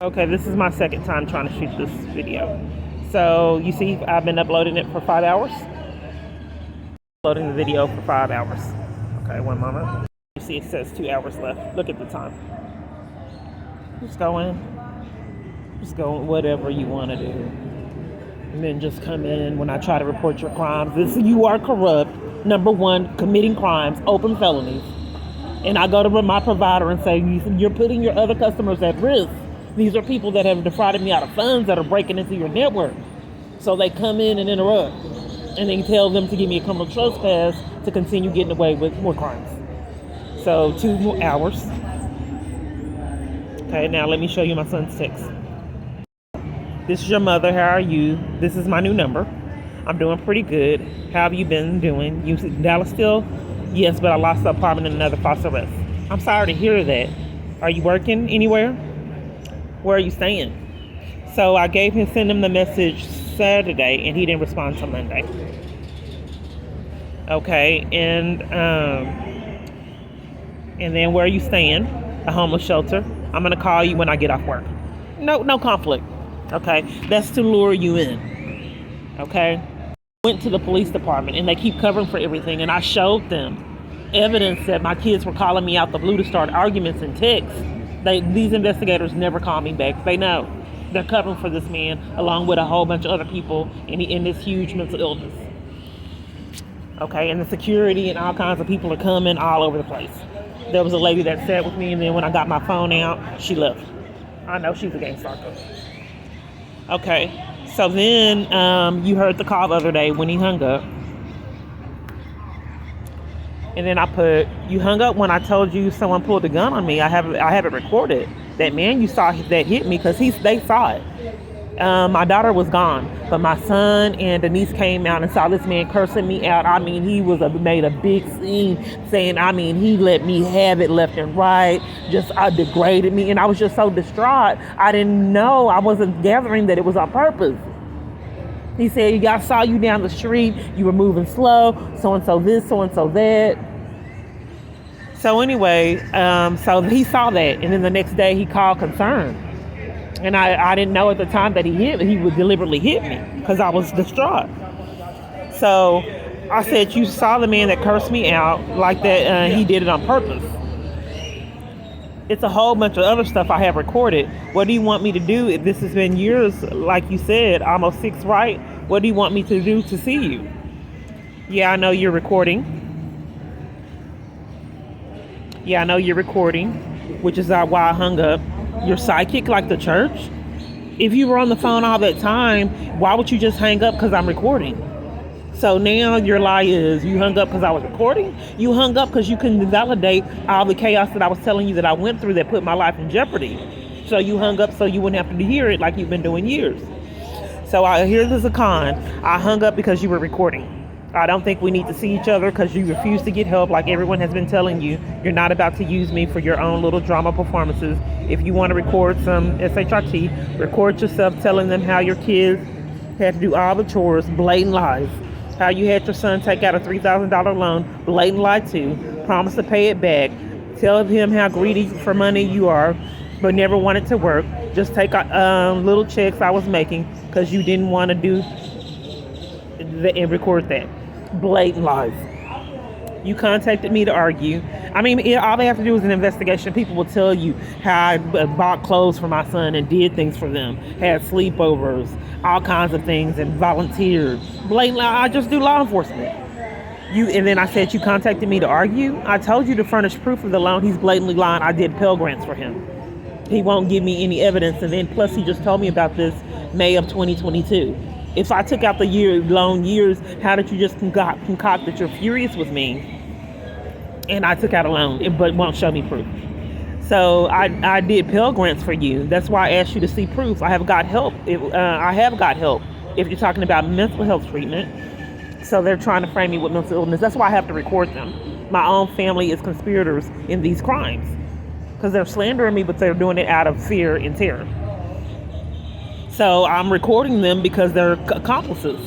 Okay, this is my second time trying to shoot this video. So you see, I've been uploading it for 5 hours. Uploading the video for 5 hours. Okay, one moment. You see, it says 2 hours left. Look at the time. Just go in. Just go whatever you want to do. And then just come in when I try to report your crimes. You are corrupt. Number one, committing crimes, open felonies. And I go to my provider and say, you're putting your other customers at risk. These are people that have defrauded me out of funds that are breaking into your network. So they come in and interrupt. And then tell them to give me a criminal trespass to continue getting away with more crimes. So 2 more hours. Okay, now let me show you my son's text. This is your mother. How are you? This is my new number. I'm doing pretty good. How have you been doing? You Dallas still? Yes, but I lost the apartment in another false arrest. I'm sorry to hear that. Are you working anywhere? Where are you staying? So I sent him the message Saturday, and he didn't respond till Monday. Okay, and then where are you staying? A homeless shelter. I'm gonna call you when I get off work. No conflict. Okay, that's to lure you in. Okay, went to the police department, and they keep covering for everything, and I showed them evidence that my kids were calling me out the blue to start arguments and texts. These investigators never call me back. They know. They're covering for this man along with a whole bunch of other people in this huge mental illness. Okay, and the security and all kinds of people are coming all over the place. There was a lady that sat with me, and then when I got my phone out, she left. I know she's a gang stalker. Okay, so then you heard the call the other day when he hung up. And then I put, you hung up when I told you someone pulled a gun on me. I have it recorded. That man you saw that hit me because they saw it. My daughter was gone, but my son and Denise came out and saw this man cursing me out. I mean, he made a big scene saying, he let me have it left and right. Degraded me. And I was just so distraught. I didn't know. I wasn't gathering that it was on purpose. He said, I saw you down the street. You were moving slow. So-and-so this, so-and-so that. So anyway, so he saw that. And then the next day he called concerned. And I didn't know at the time that he would deliberately hit me because I was distraught. So I said, you saw the man that cursed me out like that. He did it on purpose. It's a whole bunch of other stuff I have recorded. What do you want me to do? If this has been years, like you said, almost 6, right? What do you want me to do to see you? Yeah, I know you're recording. Which is why I hung up. You're psychic like the church? If you were on the phone all that time, why would you just hang up because I'm recording? So now your lie is you hung up because I was recording? You hung up because you couldn't validate all the chaos that I was telling you that I went through that put my life in jeopardy. So you hung up so you wouldn't have to hear it like you've been doing years. So here's a con. I hung up because you were recording. I don't think we need to see each other because you refuse to get help like everyone has been telling you. You're not about to use me for your own little drama performances. If you want to record some SHRT, record yourself telling them how your kids had to do all the chores, blatant lies. How you had your son take out a $3,000 loan, blatant lie too, promise to pay it back. Tell him how greedy for money you are, but never wanted to work. Just take little checks I was making because you didn't want to do and record that. Blatant lies. You contacted me to argue. All they have to do is an investigation. People will tell you how I bought clothes for my son and did things for them, had sleepovers, all kinds of things, and volunteered. Blatant lie. I just do law enforcement. And then I said you contacted me to argue. I told you to furnish proof of the loan. He's blatantly lying. I did Pell Grants for him. He won't give me any evidence, and then plus he just told me about this May of 2022. If I took out the loan years, how did you just concoct that you're furious with me? And I took out a loan, but won't show me proof. So I did Pell Grants for you. That's why I asked you to see proof. I have got help. I have got help. If you're talking about mental health treatment, so they're trying to frame me with mental illness. That's why I have to record them. My own family is conspirators in these crimes because they're slandering me, but they're doing it out of fear and terror. So I'm recording them because they're accomplices.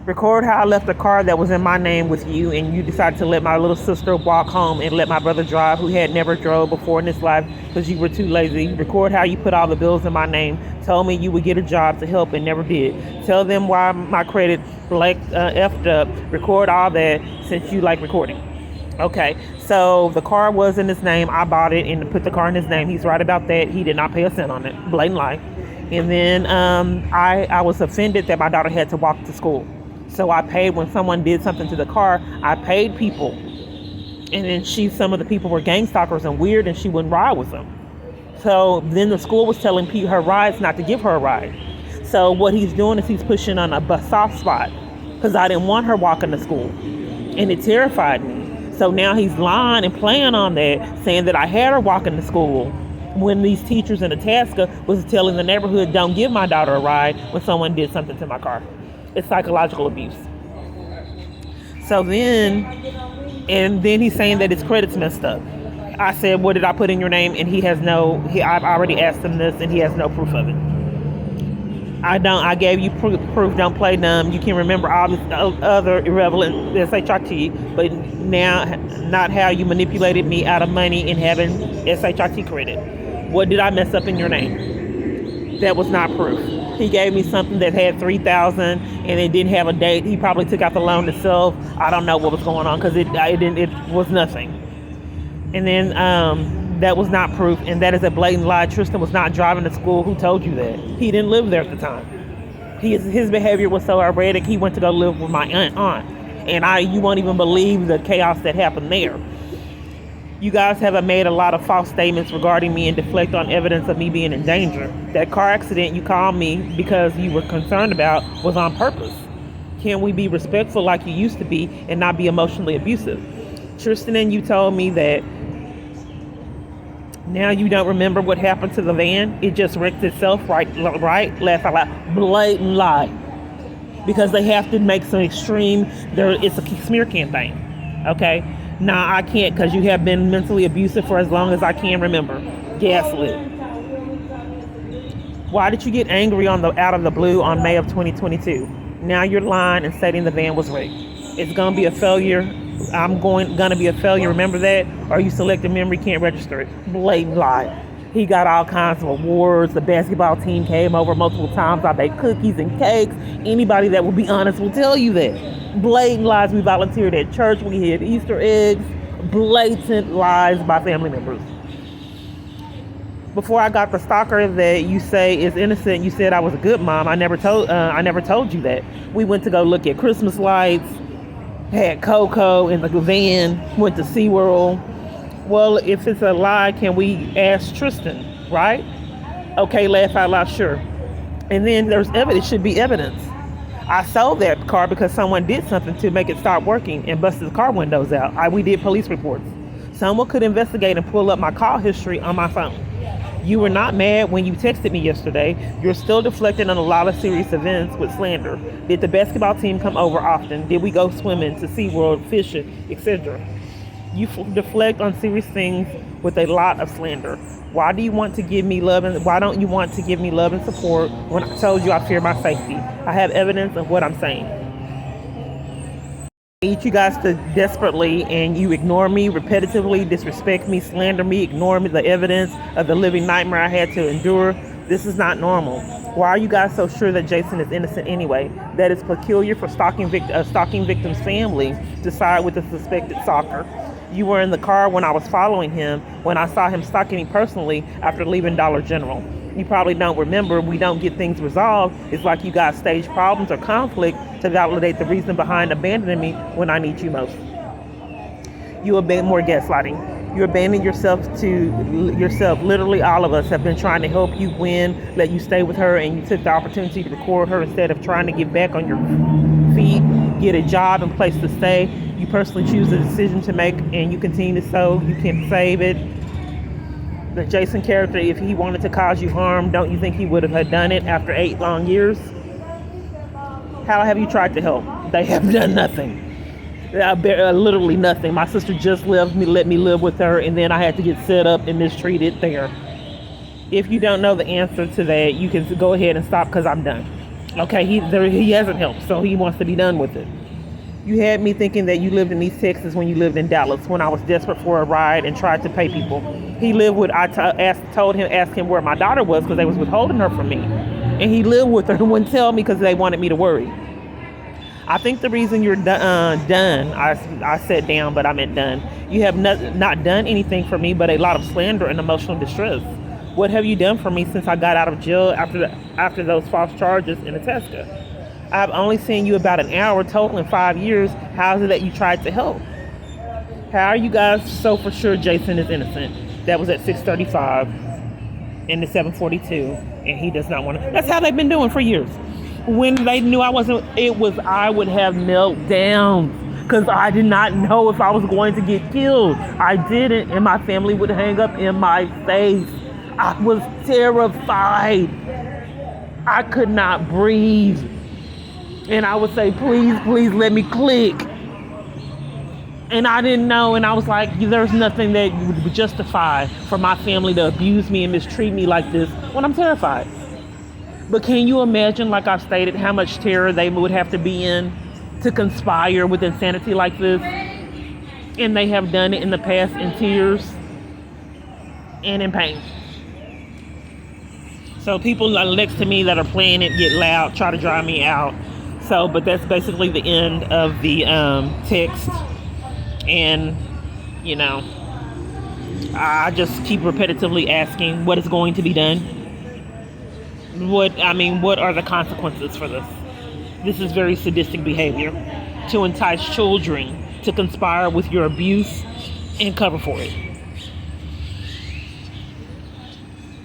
Record how I left a car that was in my name with you, and you decided to let my little sister walk home and let my brother drive, who had never drove before in his life because you were too lazy. Record how you put all the bills in my name, told me you would get a job to help and never did. Tell them why my credit effed up. Record all that since you like recording. Okay, so the car was in his name. I bought it and put the car in his name. He's right about that. He did not pay a cent on it. Blatant lie. And then I was offended that my daughter had to walk to school. So I paid when someone did something to the car. I paid people. And then some of the people were gang stalkers and weird, and she wouldn't ride with them. So then the school was telling her rides not to give her a ride. So what he's doing is he's pushing on a soft spot because I didn't want her walking to school. And it terrified me. So now he's lying and playing on that, saying that I had her walking to school when these teachers in Itasca was telling the neighborhood, don't give my daughter a ride when someone did something to my car. It's psychological abuse. So then he's saying that his credit's messed up. I said, what did I put in your name? And I've already asked him this and he has no proof of it. I gave you proof, don't play dumb. You can remember all this other irrelevant SHIT, but now not how you manipulated me out of money and having SHIT credit. What did I mess up in your name? That was not proof. He gave me something that had $3,000 and it didn't have a date. He probably took out the loan himself. I don't know what was going on because it was nothing. And then that was not proof, and that is a blatant lie. Tristan was not driving to school. Who told you that? He didn't live there at the time. His behavior was so erratic. He went to go live with my aunt, and you won't even believe the chaos that happened there. You guys have made a lot of false statements regarding me and deflect on evidence of me being in danger. That car accident you called me because you were concerned about was on purpose. Can we be respectful like you used to be and not be emotionally abusive? Tristan and you told me that now you don't remember what happened to the van. It just wrecked itself, right? Laugh out loud. Blatant lie. Because they have to make some extreme, it's a smear campaign, okay? Nah, I can't because you have been mentally abusive for as long as I can remember. Gaslit. Why did you get angry out of the blue on May of 2022? Now you're lying and stating the van was wrecked. It's going to be a failure. I'm going to be a failure. Remember that? Or you selected memory, can't register it. Blatant lie. He got all kinds of awards. The basketball team came over multiple times. I baked cookies and cakes. Anybody that will be honest will tell you that. Blatant lies. We volunteered at church. We hid Easter eggs. Blatant lies by family members. Before I got the stalker that you say is innocent, you said I was a good mom. I never told you that. We went to go look at Christmas lights, had Coco in the van, went to SeaWorld. Well, if it's a lie, can we ask Tristan, right? Okay, laugh out loud, sure. And then there's evidence, should be evidence. I sold that car because someone did something to make it stop working and busted the car windows out. We did police reports. Someone could investigate and pull up my call history on my phone. You were not mad when you texted me yesterday. You're still deflecting on a lot of serious events with slander. Did the basketball team come over often? Did we go swimming, to SeaWorld, fishing, etc.? You deflect on serious things with a lot of slander. Why do you want to give me love and why don't you want to give me love and support when I told you I fear my safety? I have evidence of what I'm saying. I need you guys to desperately, and you ignore me repetitively, disrespect me, slander me, ignore me, the evidence of the living nightmare I had to endure. This is not normal. Why are you guys so sure that Jason is innocent anyway? That is peculiar for stalking victim's family to side with the suspected stalker. You were in the car when I was following him, when I saw him stalking me personally after leaving Dollar General. You probably don't remember. We don't get things resolved. It's like you got stage problems or conflict to validate the reason behind abandoning me when I need you most. You abandon more gaslighting. You abandon yourself to yourself. Literally all of us have been trying to help you win, let you stay with her, and you took the opportunity to record her instead of trying to get back on your feet, get a job and place to stay. You personally choose the decision to make, and you continue to sow. You can save it. The Jason character, if he wanted to cause you harm, don't you think he would have done it after 8 long years? How have you tried to help? They have done nothing. Literally nothing. My sister just let me live with her, and then I had to get set up and mistreated there. If you don't know the answer to that, you can go ahead and stop because I'm done. Okay, he hasn't helped, so he wants to be done with it. You had me thinking that you lived in East Texas when you lived in Dallas, when I was desperate for a ride and tried to pay people. He lived with, asked him where my daughter was because they was withholding her from me. And he lived with her and wouldn't tell me because they wanted me to worry. I think the reason you're done, I said down, but I meant done. You have not done anything for me but a lot of slander and emotional distress. What have you done for me since I got out of jail after those false charges in Itasca? I've only seen you about an hour total in 5 years. How is it that you tried to help? How are you guys so for sure Jason is innocent? That was at 6:35 and the 7:42, and he does not want to. That's how they've been doing for years. When they knew I wasn't, I would have meltdowns because I did not know if I was going to get killed. I didn't, and my family would hang up in my face. I was terrified. I could not breathe. And I would say, please, please let me click. And I didn't know. And I was like, there's nothing that would justify for my family to abuse me and mistreat me like this when I'm terrified. But can you imagine, like I've stated, how much terror they would have to be in to conspire with insanity like this? And they have done it in the past in tears and in pain. So people next to me that are playing it get loud, try to drive me out. So, but that's basically the end of the text. And, you know, I just keep repetitively asking what is going to be done. What are the consequences for this? This is very sadistic behavior to entice children to conspire with your abuse and cover for it.